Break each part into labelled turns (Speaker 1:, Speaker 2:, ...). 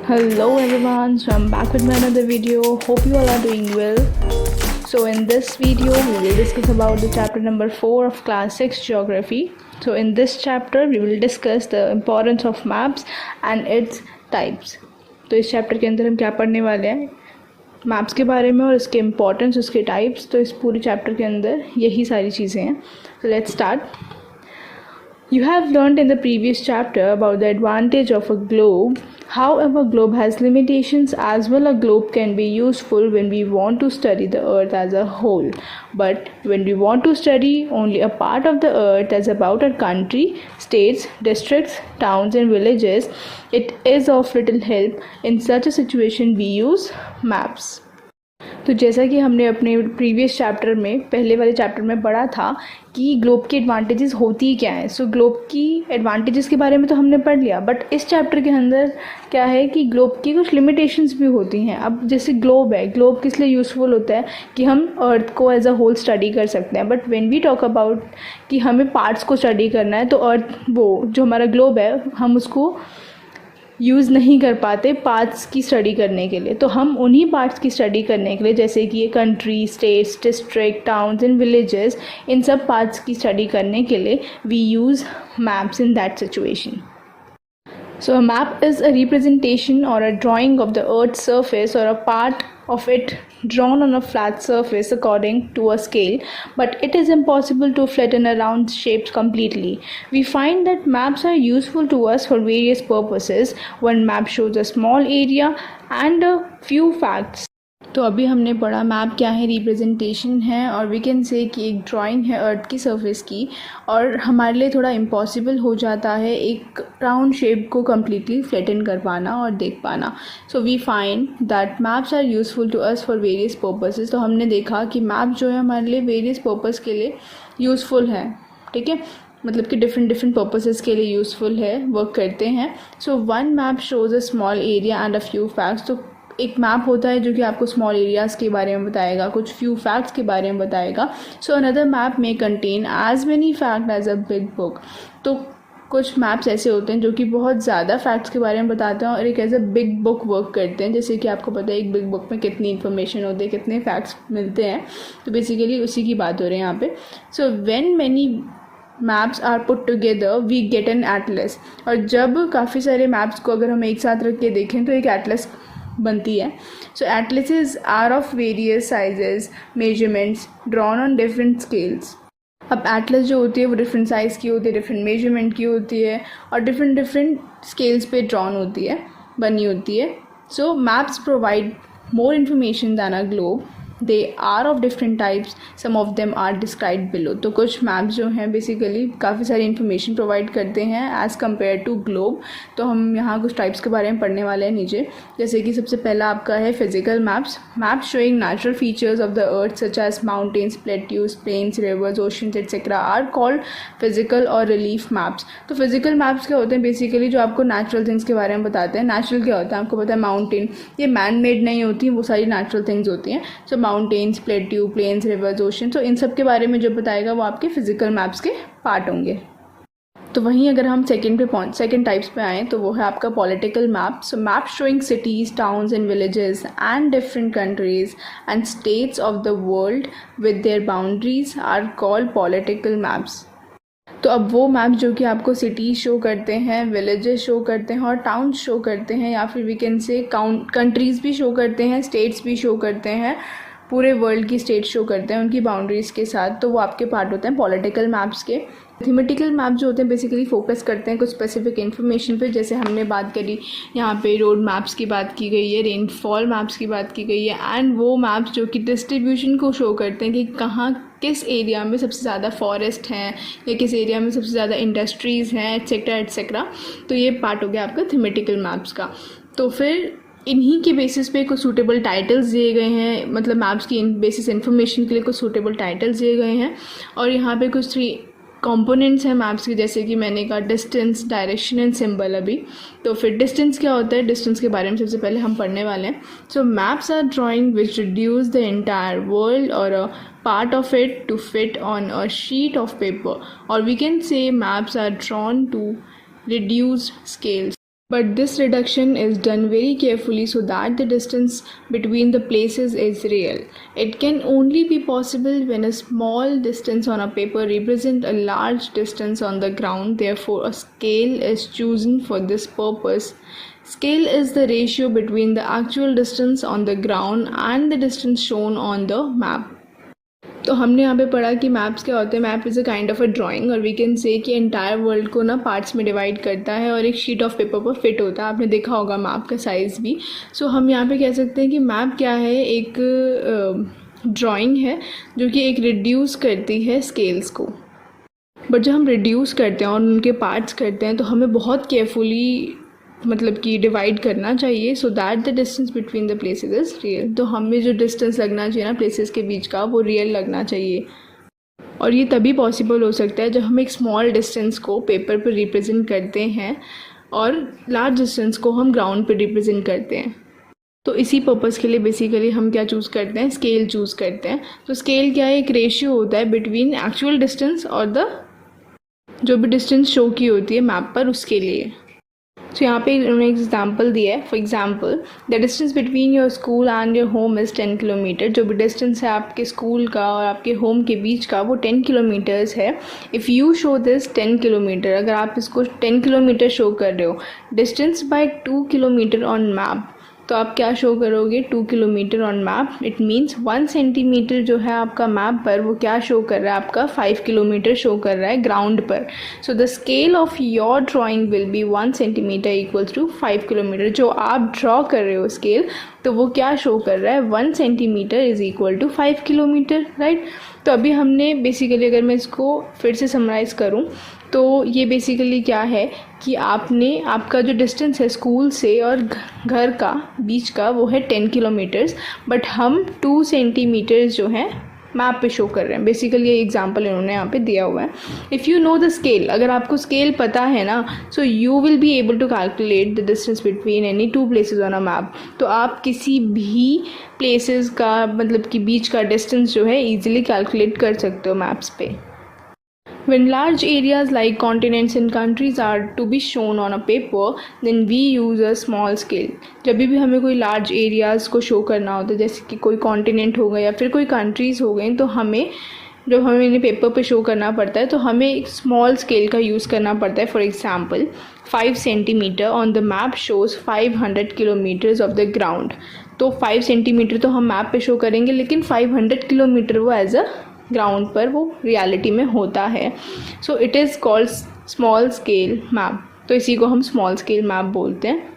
Speaker 1: Hello everyone, so I'm back with my another video. Hope you all are doing well. So in this video we will discuss about the chapter number 4 of class 6 geography. So in this chapter we will discuss the importance of maps and its types. तो इस chapter के अंदर हम क्या पढ़ने वाले हैं, maps के बारे में और इसके इम्पोर्टेंस, उसके टाइप्स. तो इस पूरे चैप्टर के अंदर यही सारी चीज़ें हैं. So let's start. You have learned in the previous chapter about the advantage of a globe. However, globe has limitations as well. A globe can be useful when we want to study the earth as a whole. But when we want to study only a part of the earth, as about our country, states, districts, towns and villages, it is of little help. In such a situation, we use maps. तो जैसा कि हमने अपने previous chapter में, पहले वाले chapter में पढ़ा था कि ग्लोब की एडवांटेजेस होती क्या है. सो ग्लोब की एडवांटेजेस के बारे में तो हमने पढ़ लिया, बट इस चैप्टर के अंदर क्या है कि ग्लोब की कुछ लिमिटेशंस भी होती हैं. अब जैसे ग्लोब है, ग्लोब किस लिए यूज़फुल होता है कि हम अर्थ को एज अ होल स्टडी कर सकते हैं. But when we talk about कि हमें पार्ट्स को स्टडी करना है, तो अर्थ, वो जो हमारा ग्लोब है, हम उसको यूज़ नहीं कर पाते पार्ट्स की स्टडी करने के लिए. तो हम उन्हीं पार्ट्स की स्टडी करने के लिए, जैसे कि ये country, states, district, towns and villages, इन सब पार्ट्स की स्टडी करने के लिए we use maps in that situation. So a map is a representation or a drawing of the earth's surface or a part of it drawn on a flat surface according to a scale, but it is impossible to flatten a round shape completely. We find that maps are useful to us for various purposes. One map shows a small area and a few facts. तो अभी हमने पढ़ा map क्या है, representation है, और we can से कि एक ड्राइंग है अर्थ की सरफेस की, और हमारे लिए थोड़ा इम्पॉसिबल हो जाता है एक राउंड शेप को कम्प्लीटली फ्लैटन कर पाना और देख पाना. So we find that maps are useful to us for various purposes. तो हमने देखा कि मैप जो है हमारे लिए वेरियस पर्पस के लिए यूज़फुल है. ठीक है, मतलब कि डिफरेंट पर्पसेस के लिए यूज़फुल है, वर्क करते हैं. So one map shows a small area and a few facts. तो एक मैप होता है जो कि आपको स्मॉल एरियाज़ के बारे में बताएगा, कुछ फ्यू फैक्ट्स के बारे में बताएगा. सो अनदर मैप में contain as many fact as a big book. तो कुछ मैप्स ऐसे होते हैं जो कि बहुत ज़्यादा फैक्ट्स के बारे में बताते हैं और एक as a big book work करते हैं. जैसे कि आपको पता है एक बिग बुक में कितनी इन्फॉर्मेशन होती है, कितने फैक्ट्स मिलते हैं. तो बेसिकली उसी की बात हो रही है यहाँ पे. So when many maps are put together we get an atlas. और जब काफ़ी सारे मैप्स को अगर हम एक साथ रख के देखें तो एक एटलस बनती है. So atlases are of various sizes, measurements drawn on different scales. अब एटलस जो होती है वो डिफरेंट साइज़ की होती है, डिफरेंट मेजरमेंट की होती है और डिफरेंट स्केल्स पे ड्रॉन होती है, बनी होती है. So maps provide more information than a globe. They are of different types. Some of them are described below. तो कुछ मैप्स जो हैं बेसिकली काफ़ी सारी इन्फॉर्मेशन प्रोवाइड करते हैं एज़ कम्पेयर टू ग्लोब. तो हम यहाँ कुछ टाइप्स के बारे में पढ़ने वाले हैं नीचे. जैसे कि सबसे पहला आपका है physical maps. Maps showing natural features of the earth such as mountains, plateaus, plains, rivers, oceans etcetera are called physical और रिलीफ मैप्स. तो फिजिकल मैप्स क्या होते हैं, बेसिकली जो आपको नेचुरल थिंग्स के बारे में बताते हैं. नेचुरल क्या होता है, आपको पता है माउंटेन, ये मैन मेड नहीं होती, वो सारी नेचुरल थिंग्स होती हैं. So mountains, plateau, plains, rivers, ocean, तो इन सब के बारे में जो बताएगा वो आपके फिजिकल मैप्स के पार्ट होंगे. तो वहीं अगर हम सेकेंड टाइप्स पे आएँ तो वो है आपका political map. So map showing cities, towns and villages and different countries and states of the world with their boundaries are called political maps. तो अब वो मैप जो कि आपको सिटीज़ शो करते हैं, विलेजेस शो करते हैं और टाउन्स शो करते हैं, या फिर वी कैन से कंट्रीज़ भी शो करते हैं, स्टेट्स भी शो करते हैं, पूरे वर्ल्ड की स्टेट शो करते हैं उनकी बाउंड्रीज़ के साथ, तो वो आपके पार्ट होते हैं पॉलिटिकल मैप्स के. थीमेटिकल मैप जो होते हैं बेसिकली फोकस करते हैं कुछ स्पेसिफिक इन्फॉर्मेशन पे. जैसे हमने बात करी यहाँ पे रोड मैप्स की बात की गई है, रेनफॉल मैप्स की बात की गई है, एंड वो मैप्स जो कि डिस्ट्रीब्यूशन को शो करते हैं कि कहाँ किस एरिया में सबसे ज़्यादा फॉरेस्ट हैं या किस एरिया में सबसे ज़्यादा इंडस्ट्रीज़ हैं, एट्सेट्रा एट्सेट्रा. तो ये पार्ट हो गया आपका थीमेटिकल मैप्स का. तो फिर इन्हीं के बेसिस पे कुछ सूटेबल टाइटल्स दिए गए हैं, मतलब मैप्स की बेसिस इन्फॉर्मेशन के लिए कुछ सूटेबल टाइटल्स दिए गए हैं. और यहाँ पे कुछ 3 कंपोनेंट्स हैं मैप्स की, जैसे कि मैंने कहा डिस्टेंस, डायरेक्शन एंड सिंबल. अभी तो फिर डिस्टेंस क्या होता है, डिस्टेंस के बारे में सबसे पहले हम पढ़ने वाले हैं. So maps are drawing which reduce the entire world और a part of it to fit on a sheet of paper, और we can say maps are drawn to reduce scales. But this reduction is done very carefully so that the distance between the places is real. It can only be possible when a small distance on a paper represents a large distance on the ground. Therefore, a scale is chosen for this purpose. Scale is the ratio between the actual distance on the ground and the distance shown on the map. तो हमने यहाँ पे पढ़ा कि maps क्या होते हैं. Map is a kind of a drawing और वी कैन से कि एंटायर वर्ल्ड को ना पार्ट्स में डिवाइड करता है और एक शीट ऑफ पेपर पर फिट होता है. आपने देखा होगा मैप का साइज़ भी. सो हम यहाँ पे कह सकते हैं कि मैप क्या है, एक ड्राइंग है जो कि एक रिड्यूस करती है स्केल्स को. बट जब हम रिड्यूस करते हैं और उनके पार्ट्स करते हैं तो हमें बहुत केयरफुली मतलब कि डिवाइड करना चाहिए so that the distance between the places is real. तो हमें जो डिस्टेंस लगना चाहिए ना प्लेसेस के बीच का वो रियल लगना चाहिए. और ये तभी पॉसिबल हो सकता है जब हम एक स्मॉल डिस्टेंस को पेपर पर रिप्रेजेंट करते हैं और लार्ज डिस्टेंस को हम ग्राउंड पर रिप्रेजेंट करते हैं. तो इसी पर्पज़ के लिए बेसिकली हम क्या चूज़ करते हैं, स्केल चूज़ करते हैं. तो स्केल क्या है, एक रेशियो होता है बिटवीन एक्चुअल डिस्टेंस और द जो भी डिस्टेंस शो की होती है मैप पर उसके लिए. तो यहाँ पे उन्होंने एग्जाम्पल दिया है. For example the distance between your school and your home is 10 kilometre. जो भी डिस्टेंस है आपके स्कूल का और आपके होम के बीच का वो 10 किलोमीटर्स है. If you show this 10 kilometre, अगर आप इसको 10 किलोमीटर शो कर रहे हो distance by 2 kilometre on map, तो आप क्या शो करोगे 2 kilometre on map. It means 1 centimetre जो है आपका मैप पर वो क्या शो कर रहा है, आपका 5 किलोमीटर शो कर रहा है ग्राउंड पर. So the scale of your drawing will be 1 centimetre equals to 5 kilometre. जो आप ड्रॉ कर रहे हो स्केल तो वो क्या शो कर रहा है, 1 centimetre is equal to 5 kilometre, right. तो अभी हमने बेसिकली अगर मैं इसको फिर से समराइज़ करूँ तो ये बेसिकली क्या है कि आपका जो डिस्टेंस है स्कूल से और घर का बीच का वो है 10 किलोमीटर्स, बट हम 2 सेंटीमीटर्स जो हैं मैप पे शो कर रहे हैं. बेसिकली ये एग्जांपल इन्होंने यहाँ पे दिया हुआ है. If you know the scale, अगर आपको स्केल पता है ना, so you will be able to calculate the distance between any 2 places on a map. तो आप किसी भी प्लेसेस का मतलब कि बीच का डिस्टेंस जो है ईजिली कैलकुलेट कर सकते हो मैप्स पे. When large areas like continents and countries are to be shown on a paper, then we use a small scale. जब भी हमें कोई large areas को show करना होता है, जैसे कि कोई continent हो गया या फिर कोई countries हो गई, तो हमें जब हमें इन्हें पेपर पे शो करना पड़ता है तो हमें एक स्मॉल स्केल का यूज़ करना पड़ता है. For example 5 centimetre on the map shows 500 kilometres of the ground. तो 5 सेंटीमीटर तो हम मैप पे शो करेंगे लेकिन 500 किलोमीटर वो एज अ ग्राउंड पर वो रियलिटी में होता है. सो it is called small scale map. तो इसी को हम स्मॉल स्केल मैप बोलते हैं.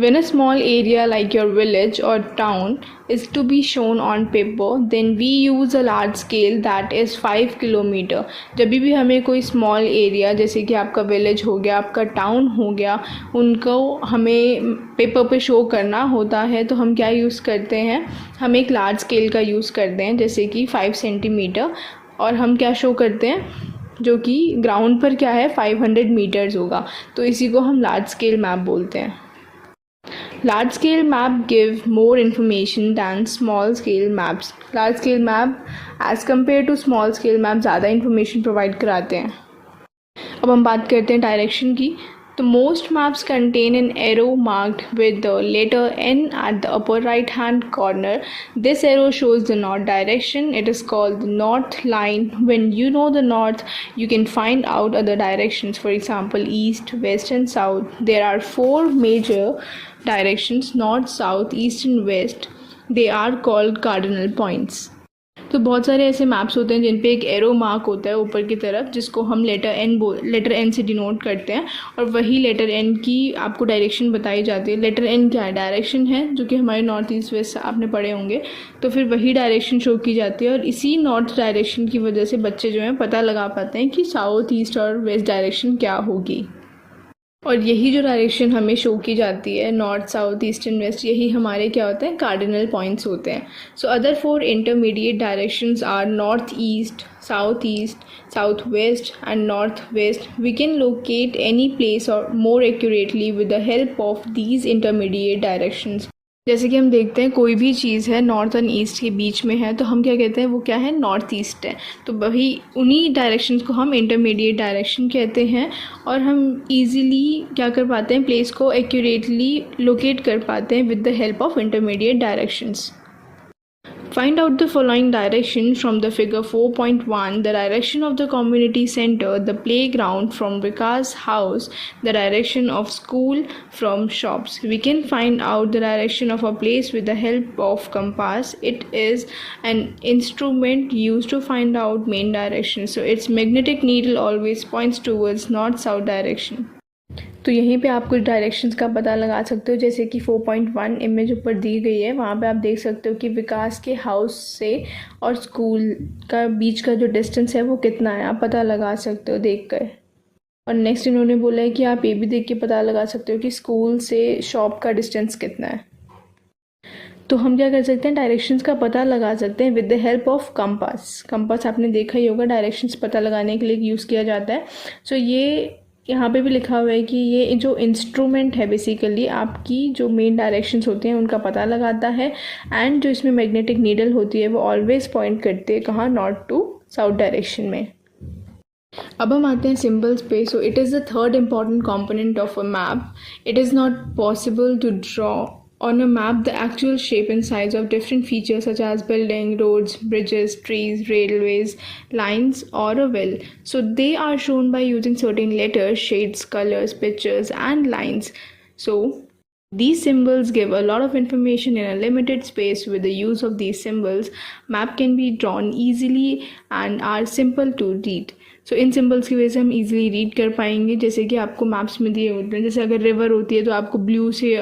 Speaker 1: When a small area like your village or town is to be shown on paper, then we use a large scale that is 5 kilometre. जब भी हमें कोई स्मॉल एरिया जैसे कि आपका विलेज हो गया, आपका टाउन हो गया, उनको हमें पेपर पे शो करना होता है तो हम क्या यूज़ करते हैं, हम एक लार्ज स्केल का यूज़ करते हैं जैसे कि 5 सेंटीमीटर. और हम क्या शो करते हैं जो कि ग्राउंड पर क्या है 500 मीटर्स होगा. तो इसी को हम लार्ज स्केल मैप बोलते हैं. Large scale map give more information than small scale maps. Large scale map as compared to small scale map ज़्यादा information provide कराते हैं. अब हम बात करते हैं डायरेक्शन की. तो most maps contain an arrow marked with the letter N at the upper right hand corner. This arrow shows the north direction. It is called the north line. When you know the north, you can find out other directions. For example, east, west and south. There are 4 major directions: north, south, east and west. They are called cardinal points. तो बहुत सारे ऐसे maps होते हैं जिन पे एक arrow mark होता है ऊपर की तरफ जिसको हम लेटर एन से डिनोट करते हैं और वही लेटर एन की आपको डायरेक्शन बताई जाती है. लेटर एन क्या है, डायरेक्शन है जो कि हमारे नॉर्थ ईस्ट वेस्ट आपने पढ़े होंगे. तो फिर वही डायरेक्शन शो की जाती है और इसी नॉर्थ डायरेक्शन की वजह से बच्चे जो हैं पता लगा पाते हैं कि साउथ ईस्ट और वेस्ट डायरेक्शन क्या होगी. और यही जो डायरेक्शन हमें शो की जाती है north south east and west, यही हमारे क्या होते हैं कार्डिनल पॉइंट्स होते हैं. So other 4 intermediate directions are north east, south west and north west. We can locate any place or more accurately with the help of these intermediate directions. जैसे कि हम देखते हैं कोई भी चीज़ है नॉर्थ और ईस्ट के बीच में है तो हम क्या कहते हैं वो क्या है, नॉर्थ ईस्ट है। तो वही उन्हीं डायरेक्शंस को हम इंटरमीडिएट डायरेक्शन कहते हैं और हम इजीली क्या कर पाते हैं, प्लेस को एक्यूरेटली लोकेट कर पाते हैं with the help of intermediate directions. Find out the following direction from the figure 4.1, the direction of the community center, the playground from Vikas house, the direction of school from shops. We can find out the direction of a place with the help of compass. It is an instrument used to find out main direction. So its magnetic needle always points towards north-south direction. तो यहीं पे आप कुछ directions का पता लगा सकते हो, जैसे कि 4.1 इमेज ऊपर दी गई है, वहाँ पे आप देख सकते हो कि विकास के हाउस से और स्कूल का बीच का जो डिस्टेंस है वो कितना है, आप पता लगा सकते हो देख कर। और नेक्स्ट इन्होंने बोला है कि आप ये भी देख के पता लगा सकते हो कि स्कूल से शॉप का डिस्टेंस कितना है। तो हम क्या कर सकते हैं, डायरेक्शंस का पता लगा सकते हैं with the help of compass. Compass आपने देखा ही होगा, डायरेक्शंस पता लगाने के लिए यूज़ किया जाता है। सो ये यहाँ पे भी लिखा हुआ है कि ये जो इंस्ट्रूमेंट है बेसिकली आपकी जो मेन डायरेक्शंस होते हैं उनका पता लगाता है, एंड जो इसमें मैग्नेटिक नीडल होती है वो ऑलवेज पॉइंट करते हैं कहाँ, नॉर्थ टू साउथ डायरेक्शन में। अब हम आते हैं सिंबल्स पे। So it is the third important component of a map. It is not possible to draw on a map the actual shape and size of different features such as building, roads, bridges, trees, railways, lines or a well. So they are shown by using certain letters, shades, colors, pictures and lines. So these symbols give a lot of information in a limited space. With the use of these symbols, map can be drawn easily and are simple to read. So in symbols की वजह से हम easily read कर पाएंगे। जैसे कि आपको maps में दिए होते हैं, जैसे अगर रिवर होती है तो आपको ब्लू से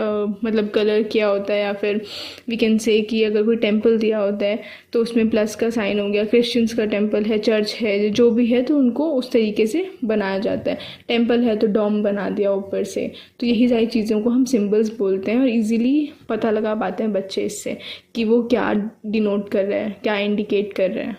Speaker 1: मतलब कलर किया होता है, या फिर वी कैन से कि अगर कोई टेंपल दिया होता है तो उसमें प्लस का साइन हो गया। क्रिश्चियंस का टेंपल है, चर्च है, जो भी है तो उनको उस तरीके से बनाया जाता है। टेंपल है तो डॉम बना दिया ऊपर से। तो यही सारी चीज़ों को हम सिम्बल्स बोलते हैं और ईजिली पता लगा पाते हैं बच्चे इससे कि वो क्या डिनोट कर रहे हैं, क्या इंडिकेट कर रहे हैं।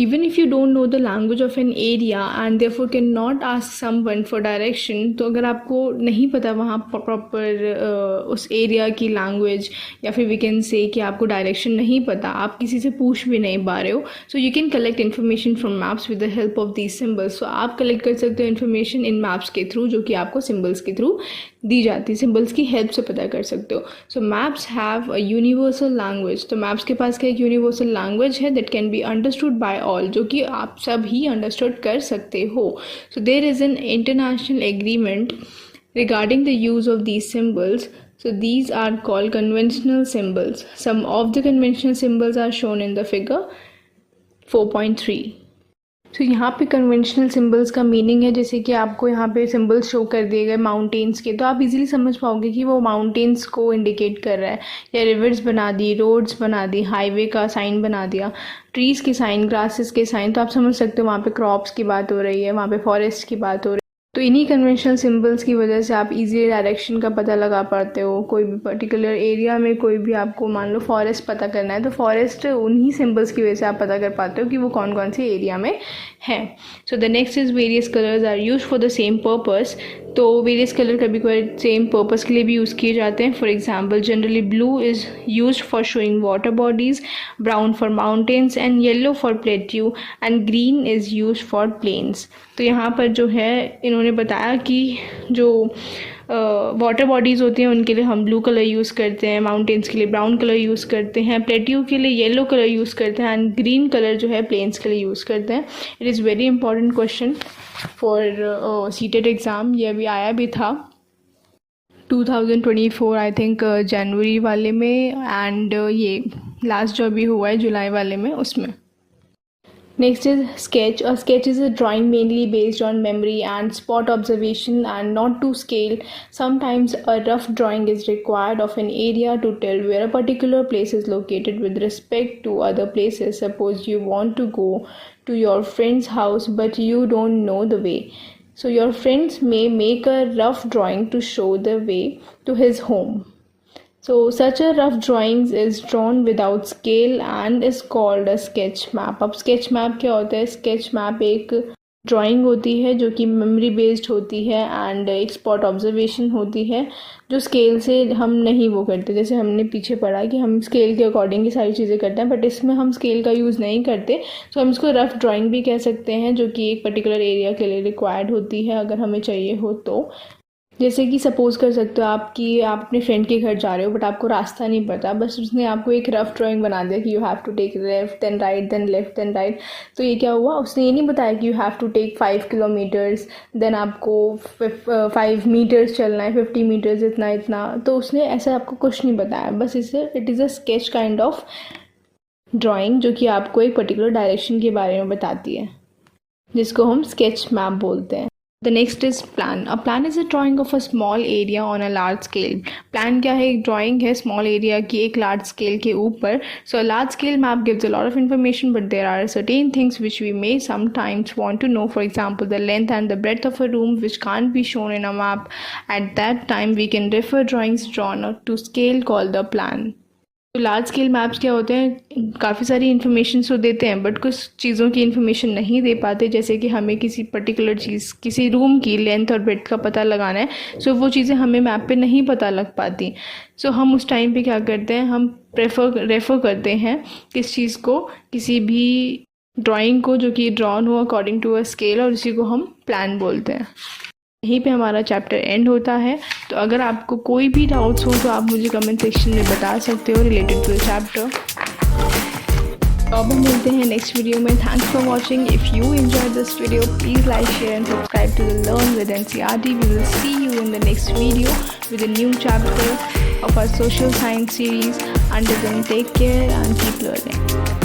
Speaker 1: Even if you don't know the language of an area and therefore cannot ask someone for direction, तो अगर आपको नहीं पता वहाँ प्रॉपर उस एरिया की लैंग्वेज, या फिर वी कैन से कि आपको डायरेक्शन नहीं पता, आप किसी से पूछ भी नहीं पा रहे हो, so you can collect information from maps with the help of these symbols. So आप कलेक्ट कर सकते हो इन्फॉर्मेशन इन मैप्स के थ्रू, जो कि आपको सिम्बल्स के थ्रू दी जाती है, सिम्बल्स की हेल्प से पता कर सकते हो। So maps have a universal language. तो मैप्स के पास क्या एक यूनिवर्सल लैंग्वेज है that can be understood by all, जो कि आप सब ही अंडरस्टूड कर सकते हो। So there is an international agreement regarding the use of these symbols. So these are called conventional symbols. Some of the conventional symbols are shown in the figure 4.3. तो यहाँ पे कन्वेंशनल सिंबल्स का meaning है, जैसे कि आपको यहाँ पे सिंबल्स शो कर दिए गए माउंटेन्स के, तो आप इजीली समझ पाओगे कि वो माउंटेन्स को इंडिकेट कर रहा है, या रिवर्स बना दी, रोड्स बना दी, हाईवे का साइन बना दिया, ट्रीज़ के साइन, ग्रासेस के साइन, तो आप समझ सकते हो वहाँ पे क्रॉप्स की बात हो रही है, वहाँ पे फॉरेस्ट की बात हो रही है। तो इन्हीं कन्वेंशनल सिंबल्स की वजह से आप इजीली डायरेक्शन का पता लगा पाते हो। कोई भी पर्टिकुलर एरिया में कोई भी आपको मान लो फॉरेस्ट पता करना है, तो फॉरेस्ट उन्हीं सिंबल्स की वजह से आप पता कर पाते हो कि वो कौन कौन से एरिया में है। So the next is various colours are use for the same purpose. तो वेरियस कलर कभी कभी सेम पर्पस के लिए भी यूज़ किए जाते हैं। For example generally blue is use for showing water bodies, brown for mountains and yellow for plateau and green is use for plains. तो यहाँ पर जो है इन्होंने बताया कि जो वाटर बॉडीज़ होती हैं उनके लिए हम ब्लू कलर यूज़ करते हैं, माउंटेन्स के लिए ब्राउन कलर यूज़ करते हैं, प्लेट्यू के लिए येलो कलर यूज़ करते हैं एंड ग्रीन कलर जो है प्लेन्स के लिए यूज़ करते हैं। It is very important question for CTET exam. ये अभी आया भी था 2024 आई थिंक जनवरी वाले में, एंड ये लास्ट जो अभी हुआ है जुलाई वाले में उसमें। Next is sketch. A sketch is a drawing mainly based on memory and spot observation and not to scale. Sometimes a rough drawing is required of an area to tell where a particular place is located with respect to other places. Suppose you want to go to your friend's house but you don't know the way. So your friends may make a rough drawing to show the way to his home. So such a rough drawings is drawn without scale and is called a sketch map. अब sketch map क्या होता है? sketch map एक drawing होती है जो कि memory based होती है एंड एक स्पॉट ऑब्जर्वेशन होती है जो स्केल से हम नहीं वो करते। जैसे हमने पीछे पढ़ा कि हम स्केल के अकॉर्डिंग ही सारी चीज़ें करते हैं, बट इसमें हम स्केल का यूज़ नहीं करते। तो हम इसको रफ ड्राइंग भी कह सकते हैं, जो कि एक पर्टिकुलर एरिया के लिए रिक्वायर्ड होती है अगर हमें चाहिए हो तो। जैसे कि सपोज़ कर सकते हो आप अपने फ्रेंड के घर जा रहे हो, बट आपको रास्ता नहीं पता, बस उसने आपको एक रफ ड्राइंग बना दिया कि you have to take left then right then left then right. तो ये क्या हुआ, उसने ये नहीं बताया कि you have to take 5 kilometres, then आपको 5 मीटर्स चलना है, 50 मीटर्स इतना इतना। तो उसने ऐसा आपको कुछ नहीं बताया, बस इसे it is a sketch kind of drawing जो कि आपको एक पर्टिकुलर डायरेक्शन के बारे में बताती है, जिसको हम स्केच मैप बोलते हैं। The next is plan. A plan is a drawing of a small area on a large scale. Plan क्या है, एक drawing है small area की एक large scale के ऊपर. So a large scale map gives a lot of information, but there are certain things which we may sometimes want to know. For example, the length and the breadth of a room which can't be shown in a map. At that time, we can refer drawings drawn to scale called the plan. तो large scale maps क्या होते हैं, काफ़ी सारी information तो देते हैं, but कुछ चीज़ों की इन्फॉर्मेशन नहीं दे पाते। जैसे कि हमें किसी पर्टिकुलर चीज़, किसी रूम की लेंथ और ब्रेड्थ का पता लगाना है, सो वो चीज़ें हमें मैप पे नहीं पता लग पाती। सो हम उस टाइम पे क्या करते हैं, हम रेफ़र करते हैं किस चीज़ को, किसी भी ड्राइंग को जो कि ड्रॉन हो अकॉर्डिंग टू अ स्केल, और उसी को हम प्लान बोलते हैं। यहीं पे हमारा चैप्टर एंड होता है। तो अगर आपको कोई भी डाउट्स हो तो आप मुझे कमेंट सेक्शन में बता सकते हो रिलेटेड टू द चैप्टर। तो अब हम मिलते हैं नेक्स्ट वीडियो में। Thanks for watching. If you enjoy this video please like share and subscribe to the learn with NCERT। We will see you in the next video with a new chapter of our social science series. Until then, take care and keep learning.